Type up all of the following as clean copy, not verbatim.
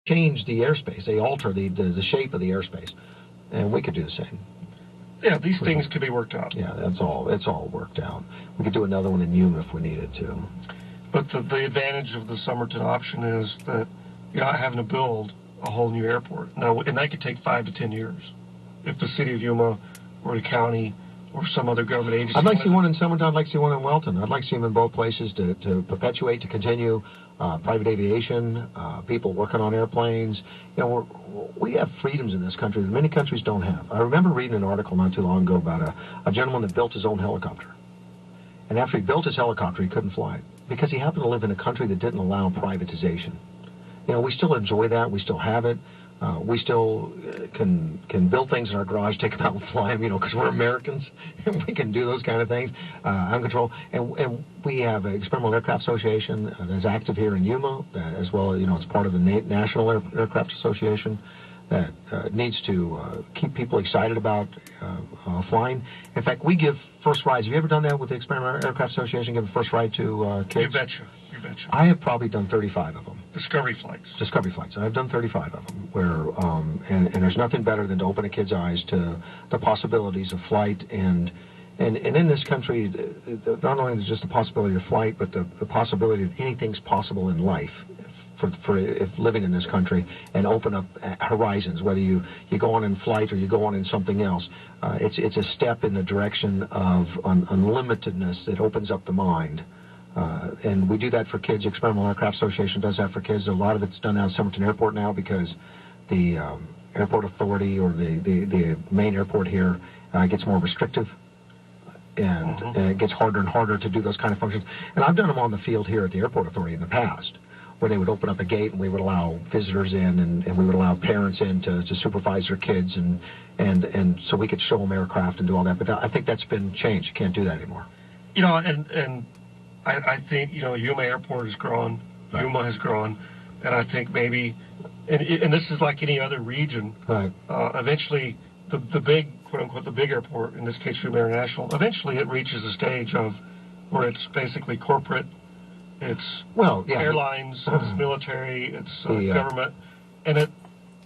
change the airspace. They alter the shape of the airspace. And we could do the same. Yeah, these things could be worked out. Yeah, it's all worked out. We could do another one in Yuma if we needed to. But the advantage of the Somerton option is that you're not having to build a whole new airport. Now, and that could take 5 to 10 years. If the city of Yuma or the county or some other government agency... I'd like to see one in Somerton. I'd like to see one in Welton. I'd like to see them in both places to perpetuate, to continue private aviation, people working on airplanes. You know, we have freedoms in this country that many countries don't have. I remember reading an article not too long ago about a gentleman that built his own helicopter. And after he built his helicopter, he couldn't fly it because he happened to live in a country that didn't allow privatization. You know, we still enjoy that. We still have it. We still can build things in our garage, take them out and fly them, you know, because we're Americans, and we can do those kind of things on control. And we have an Experimental Aircraft Association that's active here in Yuma, as well as, you know, it's part of the National Aircraft Association that needs to keep people excited about flying. In fact, we give first rides. Have you ever done that with the Experimental Aircraft Association, give a first ride to kids? You betcha. You betcha. I have probably done 35 of them. Discovery flights. Discovery flights. I've done 35 of them, where and there's nothing better than to open a kid's eyes to the possibilities of flight and in this country, not only is just the possibility of flight, but the possibility that anything's possible in life for if living in this country, and open up horizons, whether you go on in flight or you go on in something else. It's a step in the direction of unlimitedness that opens up the mind. And we do that for kids. The Experimental Aircraft Association does that for kids. A lot of it's done out of Somerton Airport now because the airport authority or the main airport here gets more restrictive. And it gets harder and harder to do those kind of functions. And I've done them on the field here at the airport authority in the past, where they would open up a gate and we would allow visitors in and we would allow parents in to supervise their kids and so we could show them aircraft and do all that. But I think that's been changed. You can't do that anymore. You know, and I think, you know, Yuma Airport has grown, right. Yuma has grown, and I think maybe, and this is like any other region, right. Eventually the big, quote-unquote, the big airport, in this case Yuma International, eventually it reaches a stage of where it's basically corporate, it's airlines, it's military, it's government, and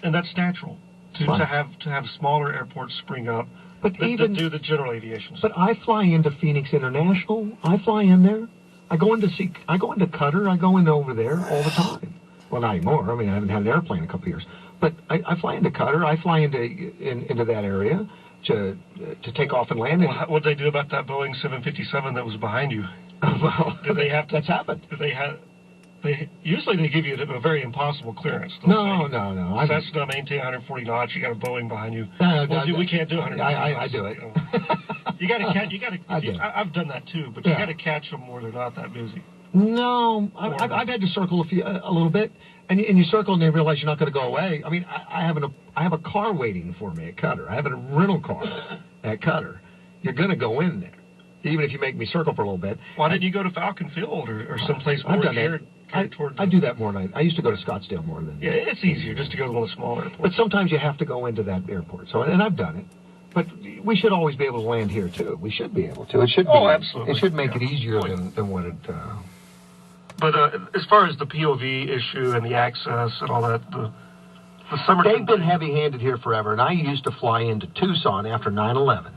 that's natural to have smaller airports spring up that do the general aviation stuff. But I fly into Phoenix International. I fly in there. I go into Qatar. I go into over there all the time. Well, not anymore. I mean, I haven't had an airplane in a couple of years. But I fly into Qatar. I fly into that area to take off and land. Well, what did they do about that Boeing 757 that was behind you? Well, did they have to? That's happened. Did they have? Usually they give you a very impossible clearance. No. Cessna maintain 140 knots. You got a Boeing behind you. We can't do 100. I do it. You got to. I've done that too, but you got to catch them where they're not that busy. No, I've had to circle a little bit, and you circle and they realize you're not going to go away. I mean, I have a car waiting for me at Qatar. I have a rental car at Qatar. You're going to go in there, even if you make me circle for a little bit. Why didn't you go to Falcon Field or someplace more geared towards? I do that more than I used to go to Scottsdale more than. Yeah, it's easier just to go to one of the smaller airports. But sometimes you have to go into that airport. So, and I've done it. But we should always be able to land here too. We should be able to. It should. Absolutely. It should make it easier than what it. But as far as the POV issue and the access and all that, the summer... They've been heavy-handed here forever, and I used to fly into Tucson after 9/11.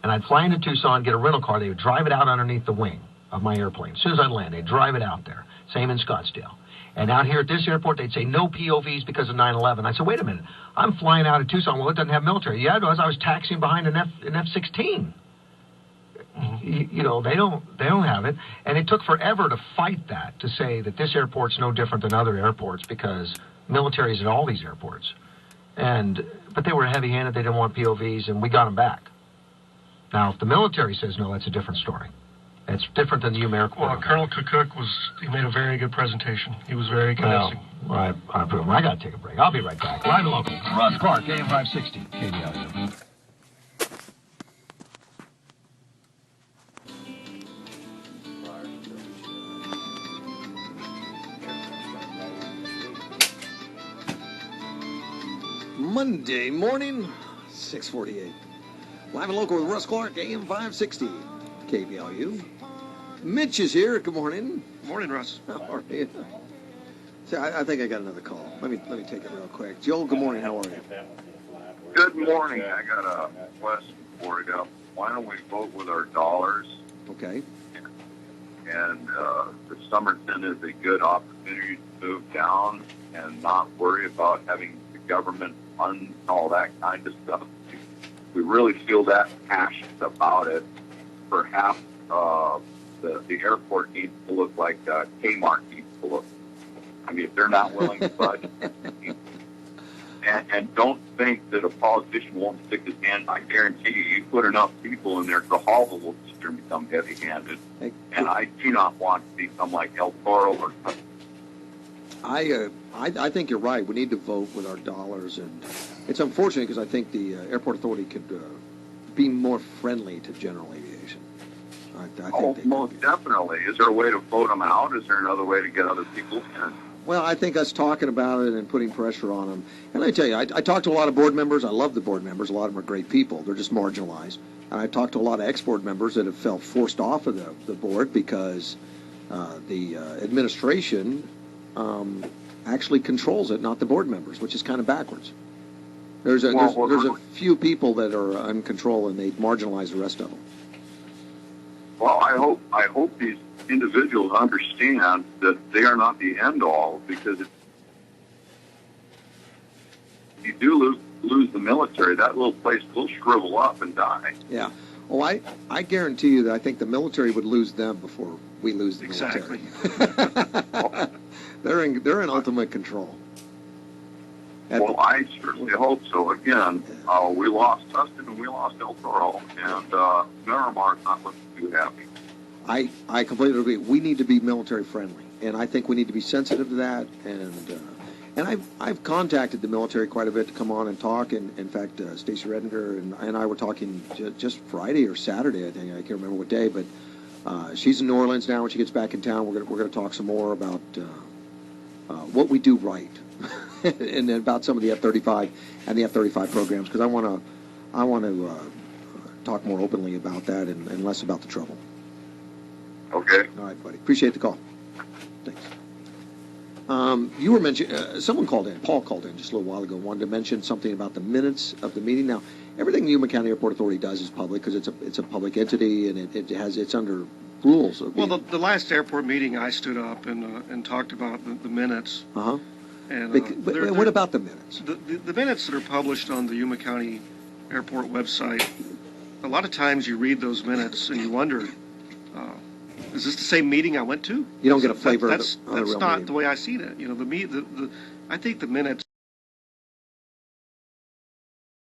And I'd fly into Tucson, get a rental car. They would drive it out underneath the wing of my airplane. As soon as I'd land, they'd drive it out there. Same in Scottsdale. And out here at this airport, they'd say, no POVs because of 9/11. I said, wait a minute. I'm flying out of Tucson. Well, it doesn't have military. Yeah, it was. I was taxiing behind an F-16. You know, they don't have it, and it took forever to fight that, to say that this airport's no different than other airports because military's at all these airports. But they were heavy-handed. They didn't want POVs, and we got them back. Now, if the military says no, that's a different story. It's different than the Yuma Airport. Well, Colonel Cook he made a very good presentation. He was very convincing. Well, I approve. I got to take a break. I'll be right back. Live and local. Russ Clark, AM560, KBLU. Monday morning, 6:48. Live and local with Russ Clark, AM560, KBLU. Mitch is here. Good morning. Good morning, Russ. How are you? See, I think I got another call. Let me take it real quick. Joel, good morning. How are you? Good morning. I got a question for you. Why don't we vote with our dollars? Okay. And the Somerton is a good opportunity to move down and not worry about having the government fund and all that kind of stuff. We really feel that passionate about it. Perhaps the airport needs to look like Kmart needs to look. I mean, if they're not willing to budge, and don't think that a politician won't stick his hand. I guarantee you put enough people in there, Grijalva will become heavy-handed. And I do not want to become like El Toro or something. I think you're right. We need to vote with our dollars, and it's unfortunate because I think the airport authority could be more friendly to general aviation. I think most definitely. Is there a way to vote them out? Is there another way to get other people in? Well, I think us talking about it and putting pressure on them. And I tell you, I talked to a lot of board members. I love the board members. A lot of them are great people. They're just marginalized. And I talked to a lot of ex-board members that have felt forced off of the board because the administration actually controls it, not the board members, which is kind of backwards. There's a few people that are in control, and they marginalize the rest of them. Well, I hope these individuals understand that they are not the end all, because if you do lose the military, that little place will shrivel up and die. Yeah. Well, I guarantee you that I think the military would lose them before we lose the military. They're in ultimate control. Well, I certainly hope so. Again, we lost Tustin and we lost El Toro, and Miramar's not looking too happy. I completely agree. We need to be military friendly, and I think we need to be sensitive to that. And I've contacted the military quite a bit to come on and talk. And in fact, Stacey Redinger and I were talking just Friday or Saturday, I think. I can't remember what day, but she's in New Orleans now. When she gets back in town, we're going to talk some more about what we do right, and about some of the F-35 and the F-35 programs, because I want to talk more openly about that and less about the trouble. Okay. All right, buddy. Appreciate the call. Thanks. You were mentioning, someone called in, Paul called in just a little while ago, wanted to mention something about the minutes of the meeting. Now, everything the Yuma County Airport Authority does is public because it's a public entity, and it's under rules. Well, the last airport meeting, I stood up and talked about the minutes. Uh-huh. And, but what about the minutes? The minutes that are published on the Yuma County Airport website, a lot of times you read those minutes and you wonder, is this the same meeting I went to? You don't get a flavor that's of the real not meeting. the way I see it. You know, I think the minutes